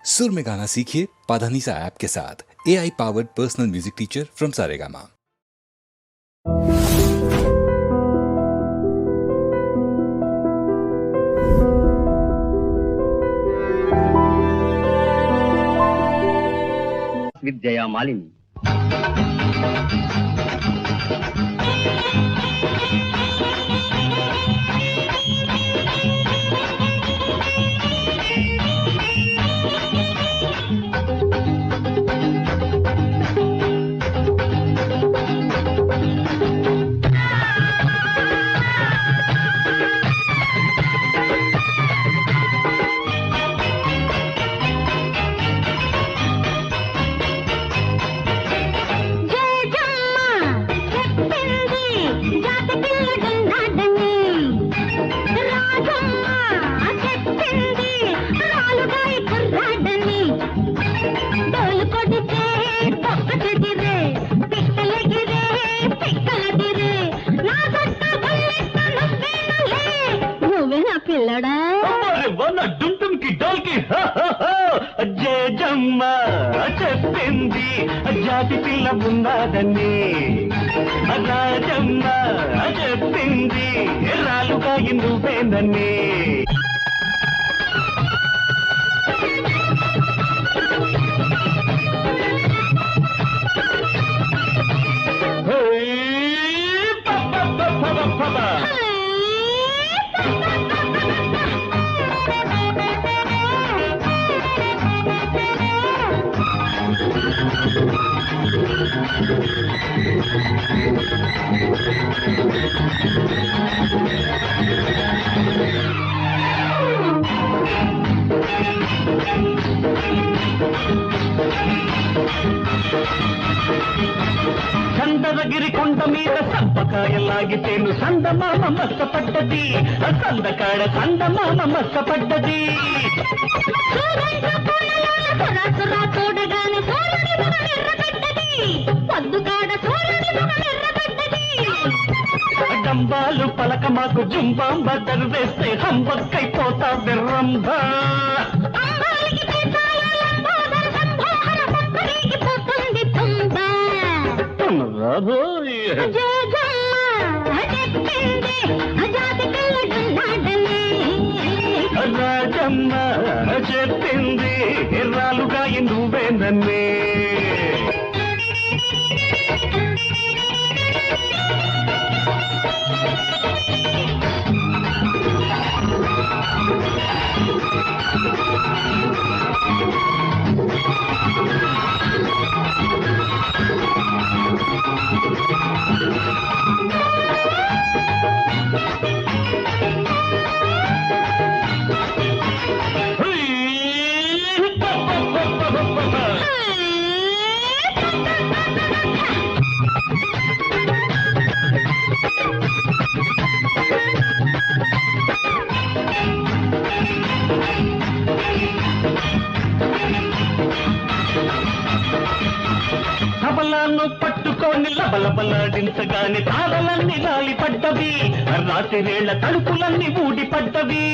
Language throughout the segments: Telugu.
सुर में गाना सीखिए पाधानीसा ऐप के साथ। AI powered personal music teacher from Saregama. విద్యయా మాలిని జయజమ్మ చెప్పింది జాతి పిల్ల ఉన్నదని రాజమ్మ చెప్పింది రాలుగా నువ్వేనని చందనగిరి కొండ మీద సంపకాయలాగితేను సందమామ మస్తపడ్డది సందకాడ సందమామ మస్తపడ్డది డంబాలు పలక మాకు జుంబాంబ దర్వేస్తే హంబక్కైపోతా బెర్రంబ రాజమ్మ చెప్పింది రాలుగా నువ్వేనన్నే తబలాను పట్టుకొని లబలబలాడించగానే తారలన్నీ లాలిపడ్డవి రాత్రివేళ తలుపులన్నీ ఊడిపడ్డవి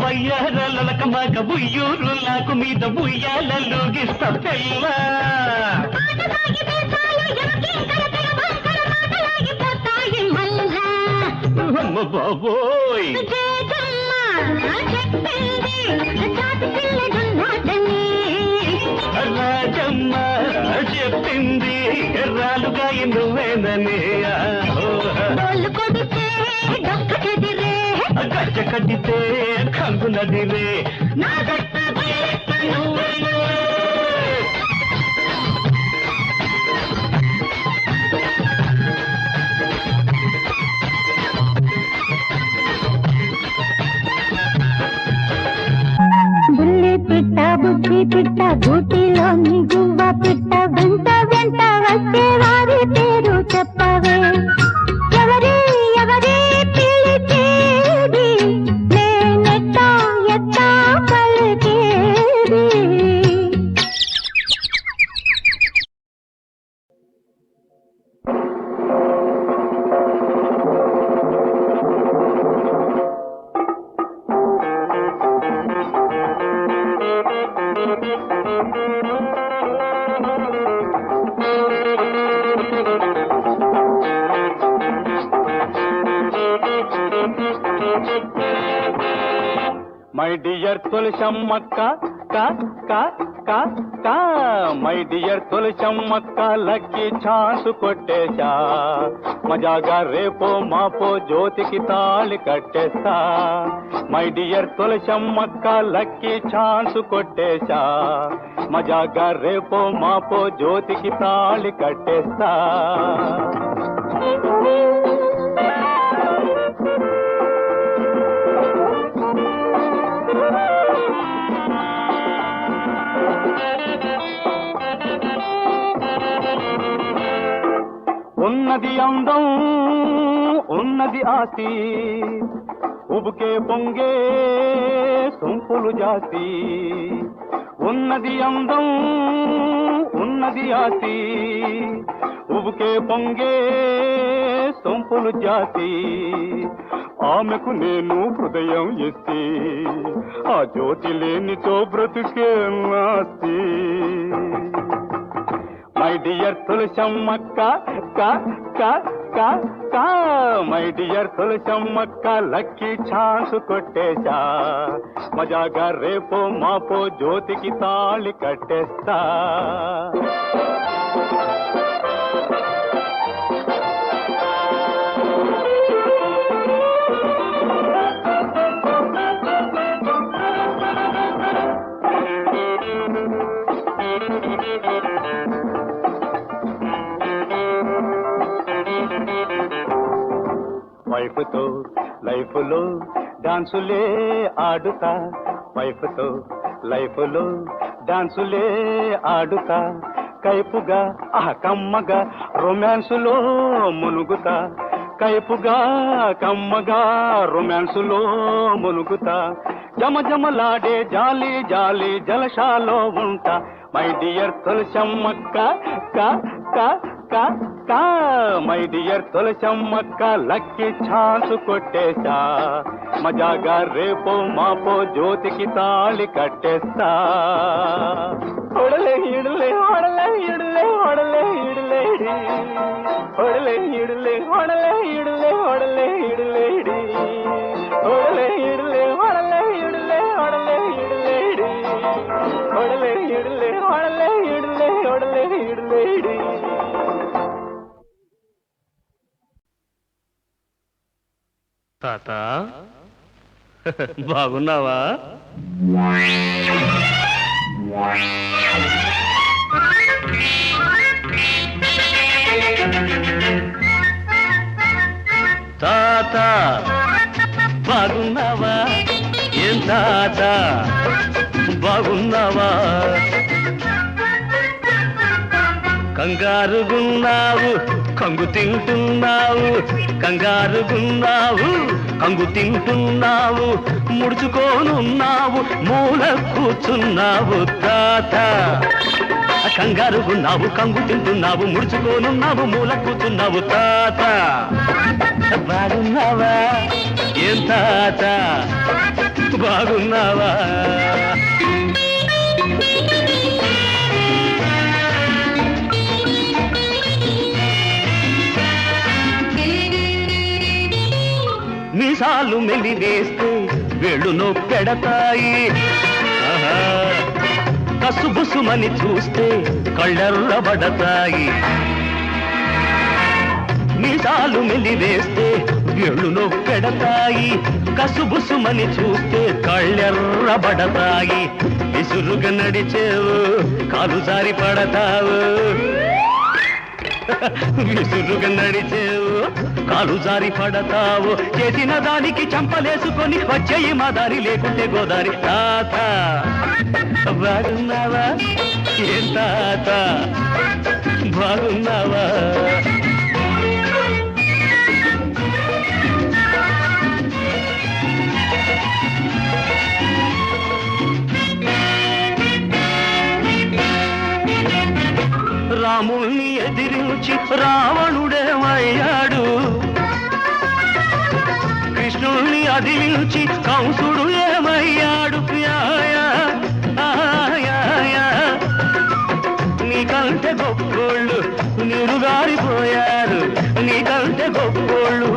వయ్యారలక మగ బుయ్యూరు లాకు మీద బుయ్యాలూగిస్త పిల్ల బాబోయ్ రాజమ్మ చెప్పింది రాలుగా నువ్వేనని గచ్చ కట్టితే కంగునదిరే నా గట్ట బుద్ధి పిట్ట గూటిలోని గువ్వ పిట్ట వెంట వెంట వచ్చే వారి పేరు చెప్పవే ఎవరి ఎవరి పిలిచేది నేనెట్టా ఎట్టా పలికేది మై డియర్ తులసమ్మక్క కా కా కా కా మై డియర్ తులసమ్మక్క లక్కీ ఛాన్స్ కొట్టేశా మజాగా రేపో మాపో జ్యోతికి తాళి కట్టేస్తా మై డియర్ తులసమ్మక్క లక్కీ ఛాన్స్ కొట్టేశా మజాగా రేపో మాపో జ్యోతికి తాళి కట్టేస్తా ఉన్నది అందం ఉన్నది ఆసి ఉబుకే పొంగే సొంపులు జాసి ఉన్నది అందం ఉన్నది ఆసి ఉబుకే పొంగే సొంపులు జాసి ఆమెకు నేను హృదయం ఇచ్చి ఆ జ్యోతి లేనితో బ్రతుకే నాసి మై డియర్ తులసమ్మక్క కా కా కా కా మై డియర్ తులసమ్మక్క లక్కీ ఛాన్స్ కొట్టేశా మజాగా రేపో మాపో జ్యోతికి తాళి కట్టేస్తా వైఫ్తో లైఫ్లో డాన్సులే ఆడుతా వైఫ్తో లైఫ్లో డాన్సులే ఆడుతా కైపుగా కమ్మగా రొమాన్సులో మునుగుతా కైపుగా కమ్మగా రొమాన్సులో మునుగుతా జమజమలాడే జాలి జాలి జలశాలో ఉంటా మై డియర్ తులసమ్మక్క కా కా కా కా మై డియర్ తులసమ్మక్క లక్కీ ఛాన్స్ కొట్టేశా మజాగా రేపో మాపో జ్యోతికి తాళి కట్టేస్తా ఒడలే ఇడలే ఒడలే ఇడలే ఒడలే ఇడలే ఒడలే ఇడలే ఒడలే ఇడలే ఒడలే ఇడలే ఒడలే ఇడలే ఒడలే ఇడలే ఒడలే ఇడలే ఒడలే ఇడలే ఒడలే ఇడలే ఒడలే ఇడలే తాత బాగున్నావా తాత బాగున్నావా ఏం తాత బాగున్నావా కంగారుగున్నావు కంగు తింటున్నావు కంగారుగున్నావు కంగు తింటున్నావు ముడుచుకోనున్నావు మూల కూర్చున్నావు తాత కంగారుగున్నావు కంగు తింటున్నావు ముడుచుకోనున్నావు మూల కూర్చున్నావు తాత బాగున్నావా ఏం తాత బాగున్నావా మీసాలు మెల్లి వేస్తే వేళును పెడతాయి కసుబుసుమని చూస్తే కళ్ళెర్రబడతాయి మీసాలు మెల్లి వేస్తే వేళును పెడతాయి కసుబుసుమని చూస్తే కళ్ళెర్రబడతాయి విసురుగా నడిచేవు కాలు జారి పడతావు విసురుగా నడిచేవు కాలు జారి పడతావు చేసిన దానికి చంపలేసుకొని వచ్చేయి మా దారి లేకుంటే గోదారి తాత బాగున్నావా ఏం తాత బాగున్నావా రాముణ్ణి ఎదిరించి రావణుడేమయ్యాడు కృష్ణుణ్ణి అదిలించి కంసుడు ఏమయ్యాడు నీకంటే గొప్పోళ్ళు నిరుగా గారిపోయారు నీకంటే గొప్పోళ్ళు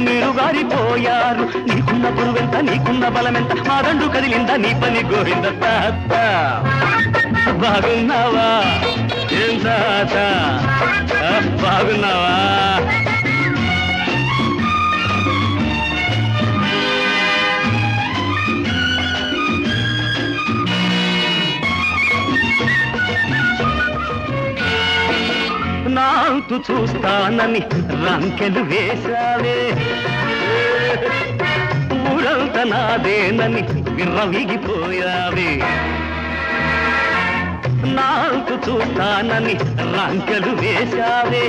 మీరు గారిపోయారు నీకున్న పురువెంత నీకున్న బలమెంత మా దండు కదిలిందా నీ పని గోవింద తాత బాగున్నావా ఏం తాత బాగున్నావా నాంతు చూస్తానని రంకెలు వేశావే ఊరంత నాదేనని విర్రవీగిపోయావే నాంతు చూస్తానని రంకెలు వేశావే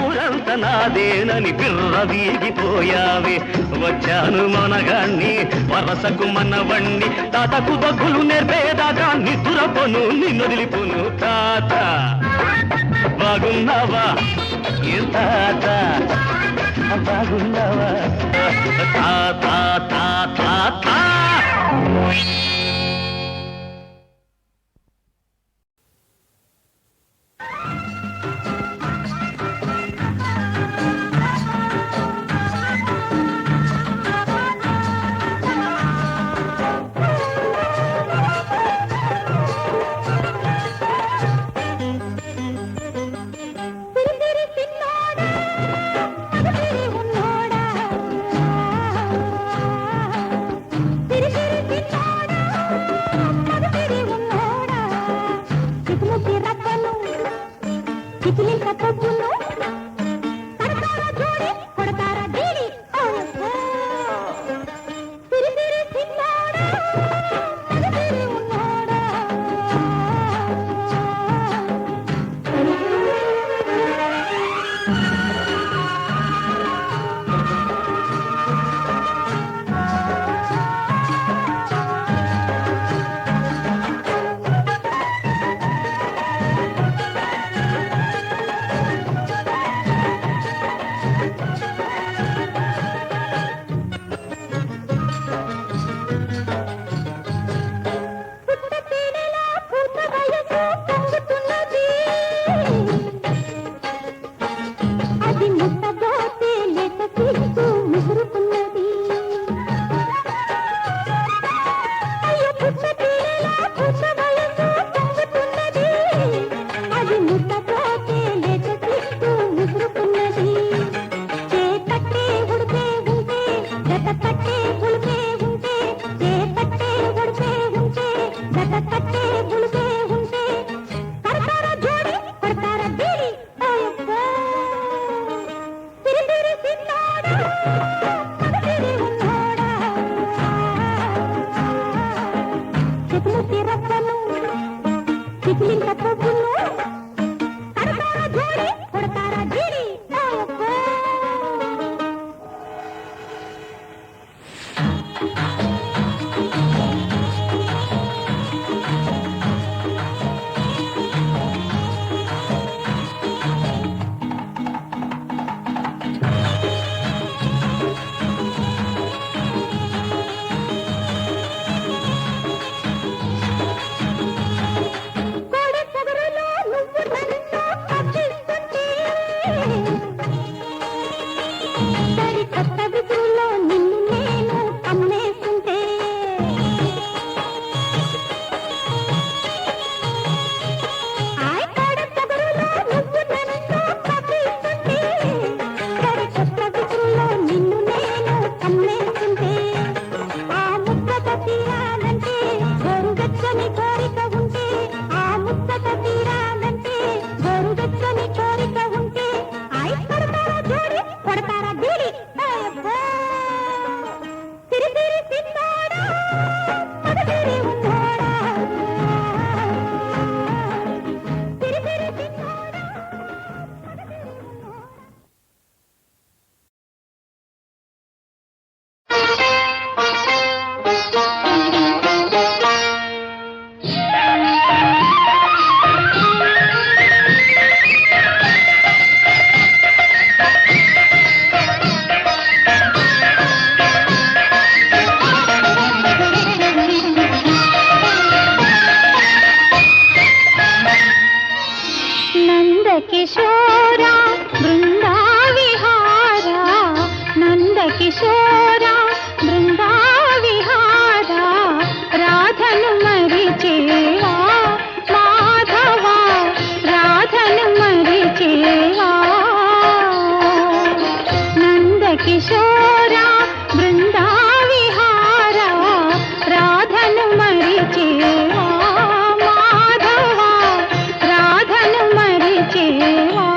ఊరంత నాదేనని విర్రవీగిపోయావే వచ్చాను మనగాన్ని వరసకు మనవణ్ణి తాతకు బగ్గులు నేర్పేదాకా నిద్రపోను నిన్నొదిలిపోను తాత బాగున్నావా ఏ తాత బాగున్నావా తాత తాత తాత కిశోర బృందా విహార రాధను మరిచేవా మాధవ రాధను మరిచేవా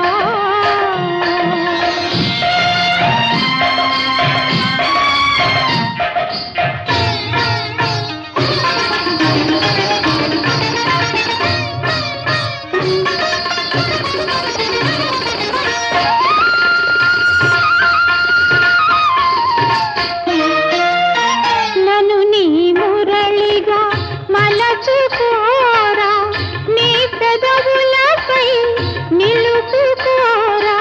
నన్ను నీ మురళిగా మలచుకోరా నీ పెదవులపై నిలుపుకోరా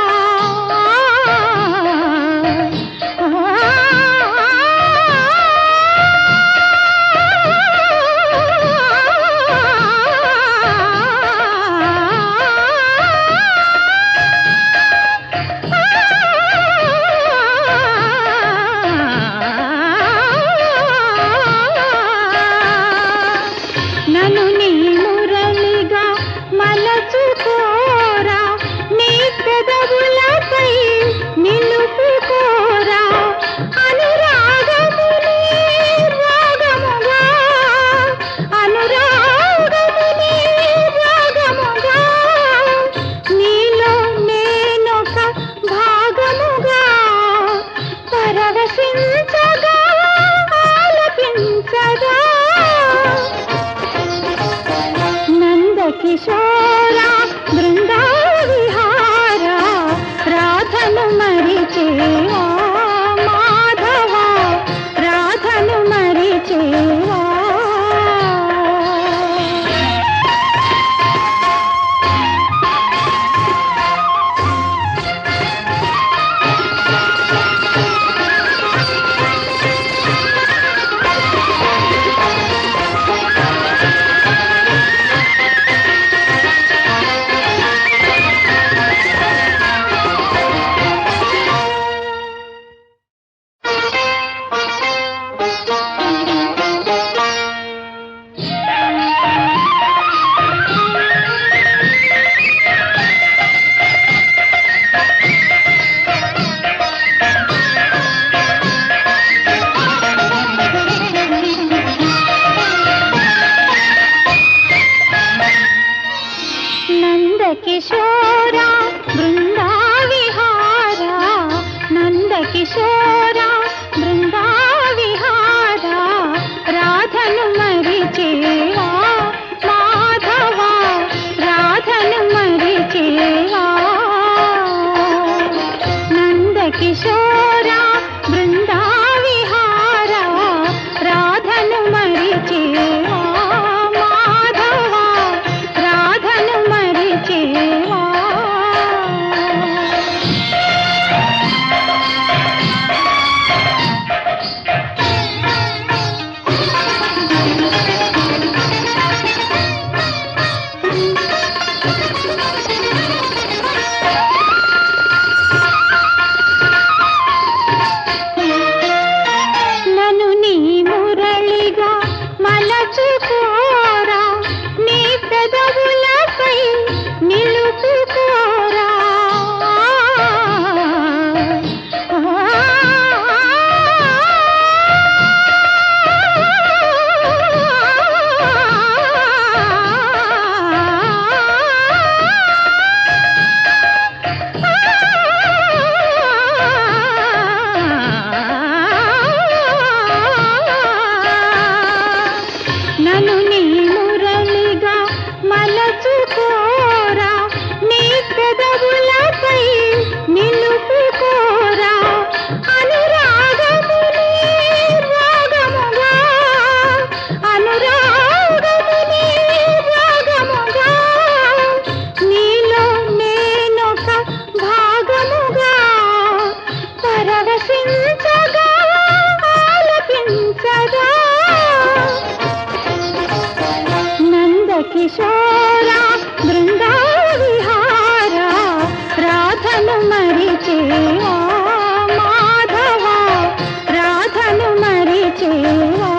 నన్ను నీ మురళిగా మలచుకోరా నీ పెదవులపై నిలుపుకోరా అనురాగముని రాగముగా అనురాగముని రాగముగా నీలో నేనొక భాగముగా పరవశించగా ఆలపించగా నందకిశోర బృందా విహార రాధను మరిచేవా మాధవ రాధను మరిచేవా నందకిశోర బృందా విహార నందకిశోర బృందా విహార రాధను మరిచేవా మాధవ రాధను మరిచేవా నందకిశోర బృందా విహార రాధను మరిచేవా మాధవ రాధను మరిచేవా నన్ను నీ మురళిగా మలచుకోరా నీ పెదవులపై నిలుపుకోరా నన్ను నీ మురళిగా మలచుకోరా నీ పెదవులపై నిలుపుకోరా అనురాగముని రాగముగా అనురాగముని రాగముగా నీలో నేనొక భాగముగా పరవశించగా ఆలపించగా నందకిశోర బృందా విహార రాధను మరిచేవా మాధవ రాధను మరిచేవా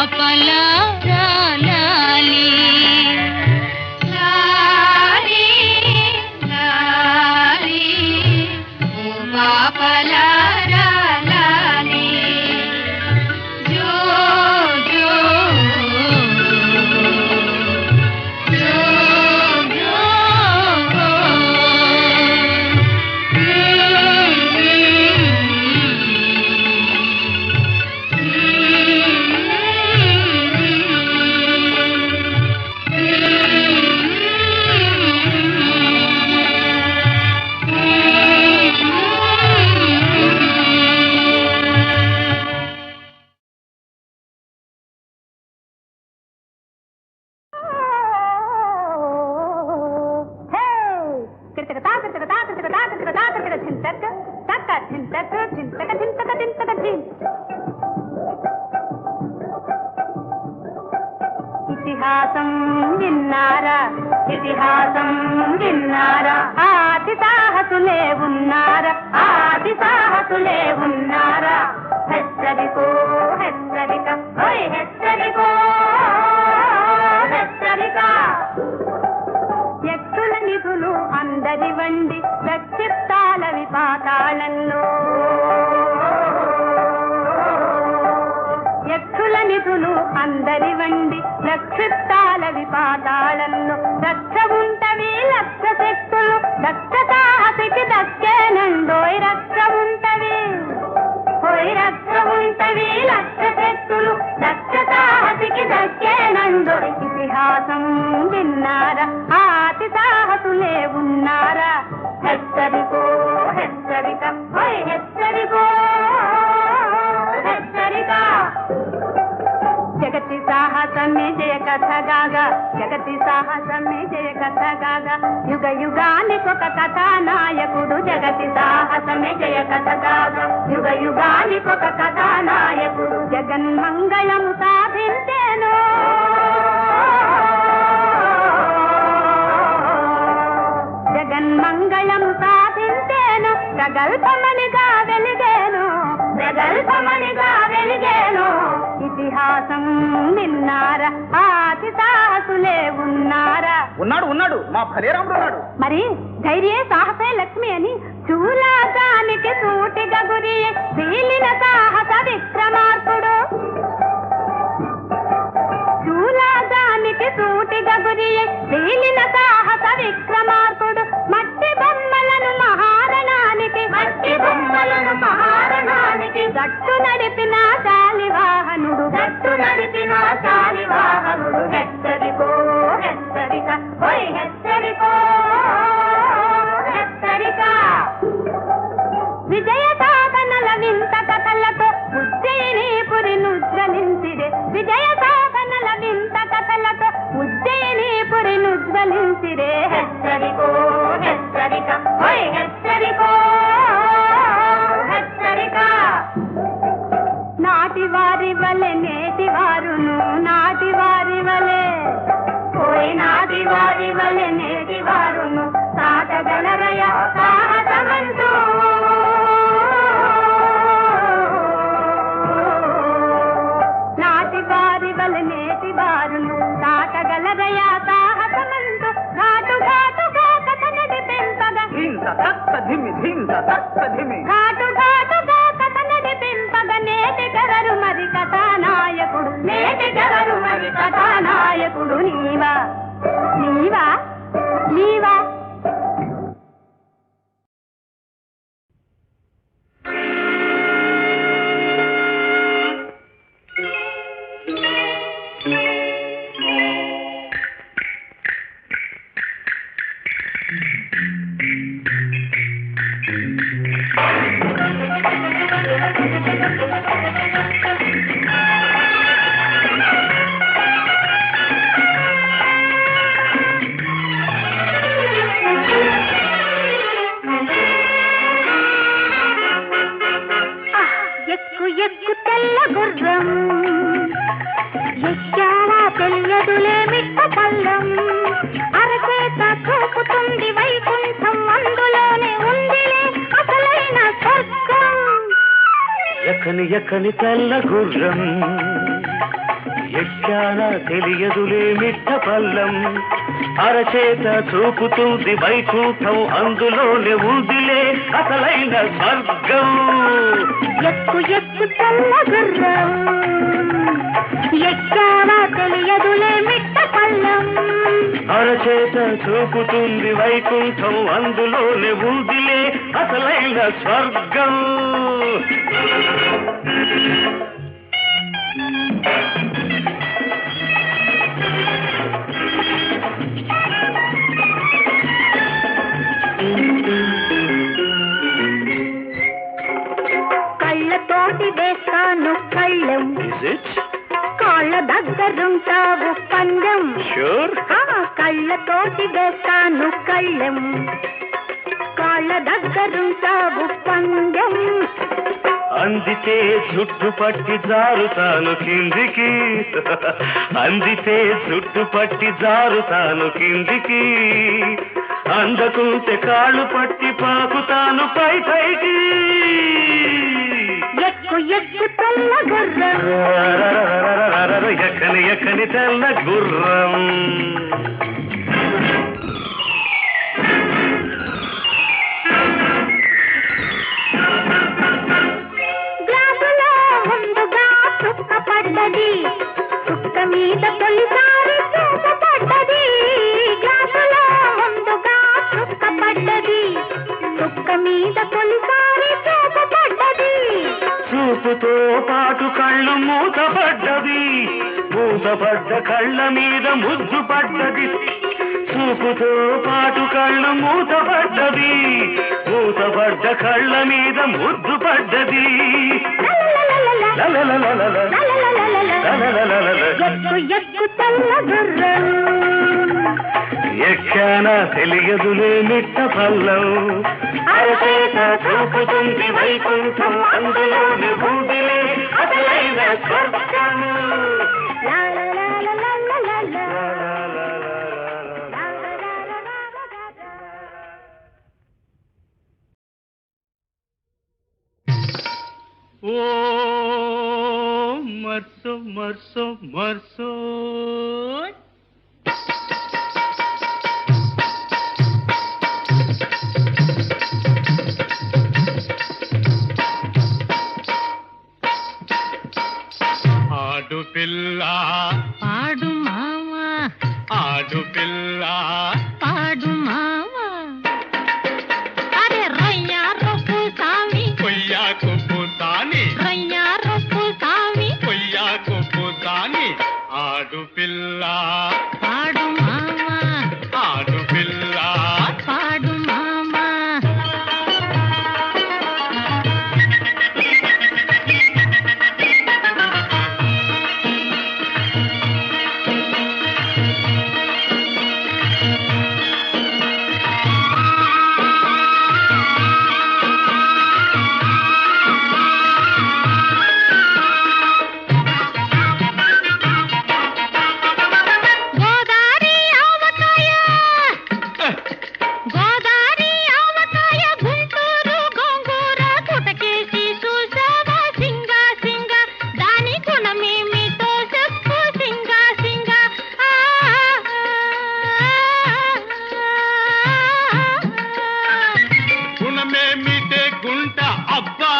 పాపలారా లాలి లాలి లాలి ఓ పాపలారా లాలి జో జో జో జో ఇతిహాసం విన్నారా ఇతిహాసం విన్నారా ఆది సాహసులే ఉన్నారా ఆది సాహసులే ఉన్నారా హెచ్చరికో హెచ్చరిక ఓయ్ హెచ్చరికో హెచ్చరిక ఎత్తుల నిధులు అందరి వండి రక్షిస్తాల విపాతాళంలో ఎత్తుల నిధులు అందరి వండి రక్షిస్తాల విపాతాళంలో రక్ష ఉంటవి లక్ష శక్తులు దక్ష సాహసికి దక్కేనండోయ్ రక్ష ఉంటవి ఓయ్ రక్ష ఉంటవి లక్ష శక్తులు దక్ష సాహసికి దక్కేనండోయ్ ఇతిహాసం విన్నారా ఆతి సాహసులే ఉన్నారా హెచ్చరికో హెచ్చరిక ఓయ్ హెచ్చరికో హెచ్చరిక జగతి సాహసమే జయ కథగాగా జగతి సాహసమే జయ కథగాగా యుగ యుగానికొక కథానాయకుడు జగతి సాహసమే జయ కథగాగా యుగ యుగానికొక కథానాయకుడు జగన్మంగళము సాధించేను జగన్మంగళము సాధించేను ప్రగల్భమనిగా వెలిగేను ప్రగల్భమనిగా వెలిగేను ఇతిహాసం విన్నారా ఆతి సాహసులే ఉన్నారా ఉన్నాడు ఉన్నాడు మా ఫలేరాముడు ఉన్నాడు. మరి ధైర్యే సాహసే లక్ష్మి అని చూలాగానికి సూటిగా గురి వీలిన సాహస విక్రమార్కుడు చూలాగానికి సూటిగా గురి వీలిన సాహస విక్రమార్కుడు మట్టి బొమ్మలను మహారణానికి మట్టి బొమ్మలను మహారణానికి గట్టు నడిపిన శాలివాహనుడు గట్టు నడిపిన శాలివాహనుడు హెచ్చరికో హెచ్చరిక ఓయ్ హెచ్చరికో హెచ్చరిక విజయ సాధనల వింత కథలతో ఉజ్జయినీపురి నుజ్వలించిరే విజయ సాధనల వింత కథలతో ఉజ్జయినీపురి నుజ్వలించిరే హెచ్చరికో హెచ్చరిక ఓయ్ హెచ్చరికో హెచ్చరిక నాటి వారి వలె నేటి వారును నాటి వారి వలె ఓయ్ నాటి వారి వలె నేటి వారును సాటగలరయ సాహసమంటూ నాటి వారి వలె నేటి వారును సాటగలరయ సాహసమంటూ ఘాటు ఘాటుగా కథ నడిపింపగా ధింస తక్క ధిమి ధింస తక్క ధిమి ఘాటు ఘాటుగా కథ నడిపింపగా నేటి గరరు మరి కథానాయకుడు నేటి గరరు మరి కథానాయకుడు నీవా నీవా నీవా ఎక్కు ఎక్కు తెల్ల గుర్రం ఎక్కాలా తెలియదులే మిట్ట పల్లం అరచేత చూపుతుంది వైకుంఠం అందులోనే ఉందిలే అసలైన స్వర్గం ఎక్కని ఎక్కని తెల్ల గుర్రం ఎక్కాన తెలియదులే మిట్ట పల్లం అరచేత చూపుతుంది వైకుంఠం అందులోనే ఉందిలే అసలైన స్వర్గం ఎక్కు ఎక్కు తెల్ల గుర్రం ఎక్కావా తెలియదులే మిట్ట పల్లం అరచేత చూపుతుంది వైకుంఠం అందులోనే ఉందిలే అసలైన స్వర్గం కళ్ళతోటి వేస్తాను కళ్ళం కాళ్ళ దగ్గరుంటావు పందెం కళ్ళతోటి వేస్తాను కళ్ళం కాళ్ళ దగ్గరుంటావు పందెం అందితే జుట్టు పట్టి జారుతాను కిందికి అందితే జుట్టు పట్టి జారుతాను కిందికి అందకుంటే కాళ్ళు పట్టి పాకుతాను పై పైకి ఎక్కు ఎక్కు తెల్ల గుర్రం ఎక్కని ఎక్కని తెల్ల గుర్రం గ్లాసులో ముందుగా చుక్క పడ్డది చుక్క మీద తొలిసారి చూప పడ్డది గ్లాసులో ముందుగా చుక్క పడ్డది చుక్క మీద తొలిసారి చూప పడ్డది చూపుతో పాటు కళ్ళు మూతపడ్డది మూతపడ్డ కళ్ళ మీద ముద్దు పడ్డది చూపుతో పాటు కళ్ళు మూతపడ్డది మూతపడ్డ కళ్ళ మీద ముద్దు పడ్డది ఎక్కు ఎక్కు తెల్ల గుర్రం ఎక్కాన తెలియదులే మిట్ట పల్లం అరచేత చూపుతుంది వైకుంఠం అందులోని బూదిలే అసలైన స్వర్గం ఓ మర్సో మర్సో మర్సో ఆడు పిల్ల పాడు మావా ఆడు పిల్ల పాడు మావా అరే రయ్యా రొప్పు సామి కొయ్యాకు పూతాని రయ్యా రొప్పు సామి కొయ్యాకు పూతాని ఆడు పిల్ల పాడు మావా ఆడు పిల్ల పాడు మావా గోదారి ఆవకాయ గోదారి ఆవకాయ గుంటూరు గోంగూర పుటకేసి చూసావా సింగా సింగా దాని గుణమేమిటో చెప్పు సింగా సింగా గుణమే మీటే గుంట అబ్బా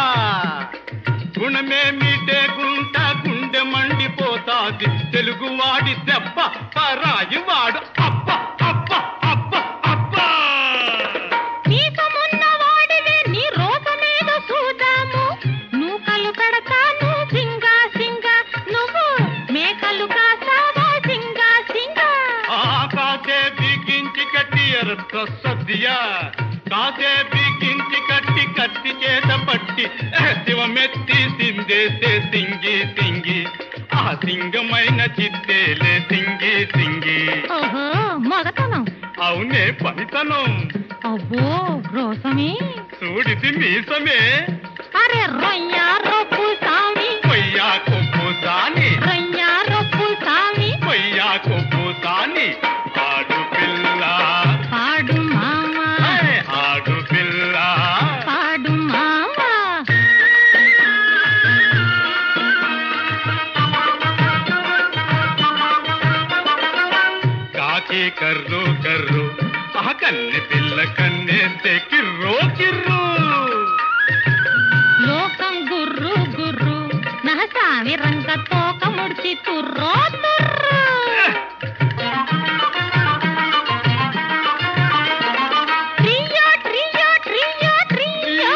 గుణమే మీటే గుంట గుండె మండిపోతాది తెలుగువాడి దెబ్బ పరాయి వాడు అబ్బ అబ్బ అబ్బ అబ్బా నీకమున్న వాడివే నీ రోగమేదో చూద్దాము నూకలు కడతాను సింగా సింగా నువ్వు మేకలు కాసావా సింగా సింగా కాసే బిగించి కట్టి ఎరత్త సద్దియా కాసే బిగించి కట్టి కత్తి చేత పట్టి శివమెత్తి సిందేసే సింగి సింగి ఆ సింగమైన చిత్తేలే సింగి సింగి ఓహో మగతనం అవునే పనితనం అబ్బో రోసమే చూడిది మీసమే అరే రయ్యా రొప్పు సామి కొయ్యాకు పూతాని రయ్యా రొప్పు సామి కొయ్యాకు పూతాని ఆడు పిల్ల పాడు మావా ఆడు పిల్ల పాడు మావా కన్నె పిల్ల కన్నెస్తే కిర్రో కిర్రు లోకం గుర్రు గుర్రు నా సామి రంగ తోక ముడిచి తుర్రో తుర్రు ట్రియో ట్రియో ట్రియో ట్రియో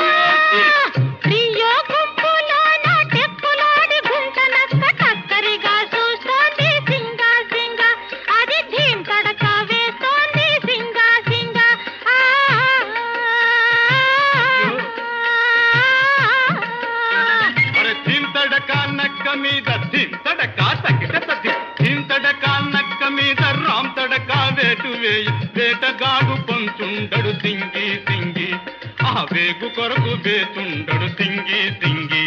ట్రియో గుంపులోన టెక్కులాడి గుంట నక్క టక్కరిగా చూస్తోంది సింగా సింగా అది ధీం తడక వేస్తోంది సింగా సింగా అరే చింతడక నక్క మీద చింతడక తకిట చింతడక నక్క మీద రామ్ తడక వేటు వేయి వేటగాడు పొంచుండడు సింగి సింగి ఆ వేగు కొరకు వేతుండడు సింగి సింగి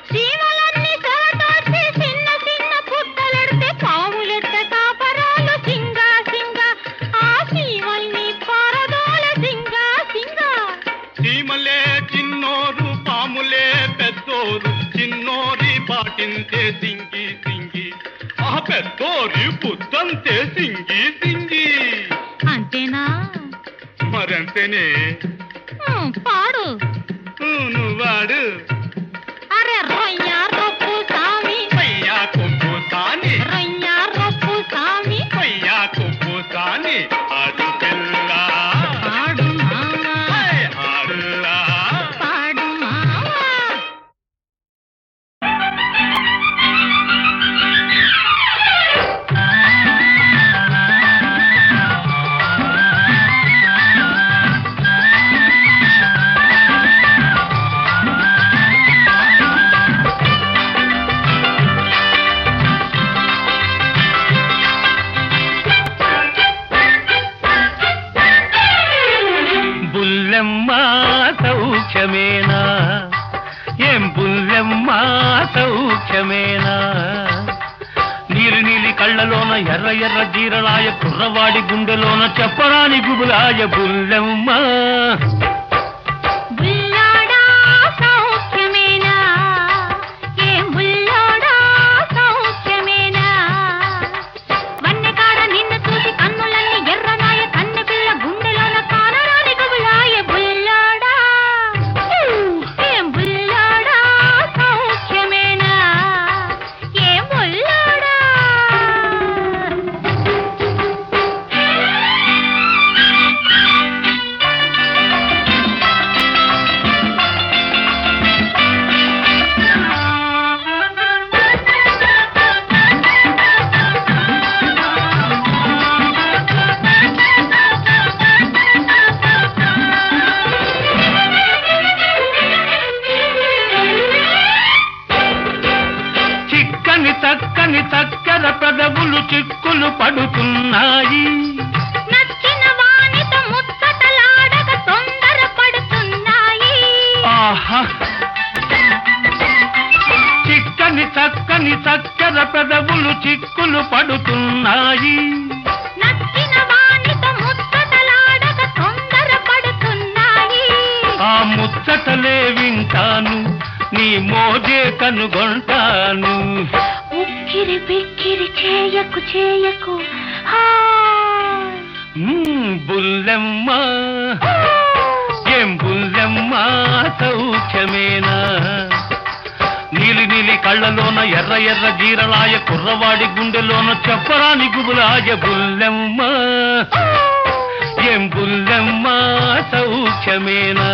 సీమలన్నీ సవతోసి చిన్న చిన్న పుట్టలెడితే పాములెట్ట కాపరాలు సింగా సింగా ఆ సీమల్ని పారదోల సింగా సింగా చీమలే చిన్నోరు పాములే పెద్దోరు చిన్నోరి పాటింతే సింగి సింగి ఆ పెద్దోరి బుద్ధంతే సింగి సింగి అంతేనా మరంతేనే పాడు నువ్వాడు అరే రొయ్య రొప్పు సామి పయ్యా కొప్పు సాని రొయ్య రొప్పు సామి పయ్యా కొప్పు సాని ఆడు పిల్ల పాడు మావా ఆడులా పాడు మావా బుల్లెమ్మ సౌఖ్యమేనా ఏం బుల్లెమ్మ సౌఖ్యమేనా నీరు నీలి కళ్ళలోన ఎర్ర ఎర్ర జీరలాయ కుర్రవాడి గుండెలోన చెప్పరాని గుబులాయ బుల్లెమ్మ బుల్లోడా సౌఖ్యమేనా ఏం బుల్లోడా సౌఖ్యమేనా వన్నెకాడ నిన్ను చూసి కన్నులన్నీ ఎర్రనాయ కన్నె పిల్ల గుండెలోన కానరాని గుబులాయ బుల్లోడా ఏం బుల్లోడా సౌఖ్యమేనా ఏం బుల్లోడా చిక్కని చక్కని చక్కెర పెదవులు చిక్కులు పడుతున్నాయి నచ్చిన వానితో ముచ్చటలాడక తొందర పడుతున్నాయి ఆహా చిక్కని చక్కని చక్కెర పెదవులు చిక్కులు పడుతున్నాయి నచ్చిన వానితో ముచ్చటలాడక తొందర పడుతున్నాయి ఆ ముచ్చటలే వింటాను నీ మోజే కనుగొంటాను ఉక్కిరి బిక్కిరి చేయకు చేయకు బుల్లెమ్మ ఏం బుల్లెమ్మ సౌఖ్యమేనా నీలి నీలి కళ్ళలోన ఎర్ర ఎర్ర జీరలాయ కుర్రవాడి గుండెలోన చెప్పరాని గుబులాయ బుల్లెమ్మ ఏం బుల్లెమ్మ సౌఖ్యమేనా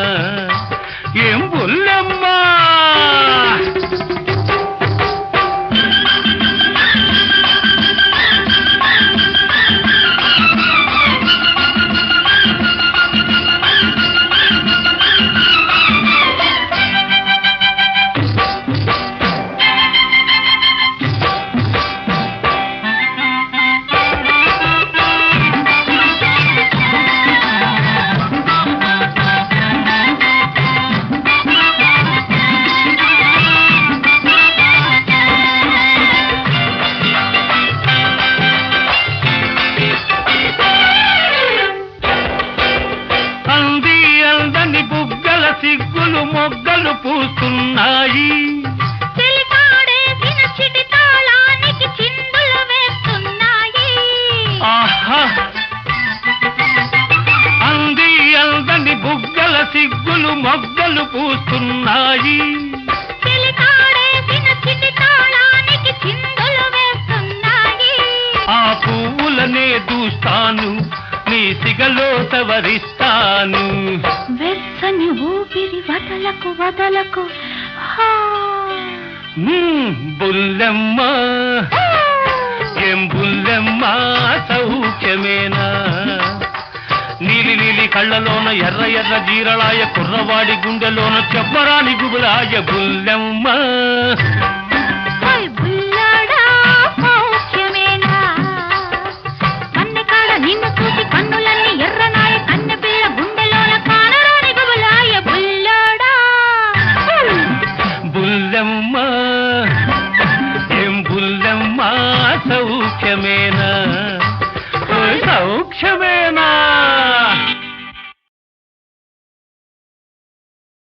ఏం బుల్లెమ్మ సిగ్గులు మొగ్గలు పూస్తున్నాయి చిలికాడేసిన చిటి తాళానికి చిందులు వేస్తున్నాయి ఆ పువ్వులనే దూస్తాను నీ సిగలో సవరిస్తాను వెచ్చని ఊపిరి వదలకు వదలకు హా. బుల్లెమ్మ ఏం బుల్లెమ్మ సౌఖ్యమేనా నీలి నీలి కళ్ళలోన ఎర్ర ఎర్ర జీరళాయ కుర్రవాడి గుండెలోన చెప్పరాని గుబులాయ బుల్లెమ్మ ఓయ్ బుల్లాడా సౌఖ్యమేనా కన్నెకాడ నిన్ను చూసి కన్నులన్నీ ఎర్రనాయ కన్నె పిల్ల గుండెలోన కానరాని గుబులాయ బుల్లాడా బుల్లెమ్మ ఏం బుల్లెమ్మ సౌఖ్యమేనా ఓయ్ సౌఖ్యమేనా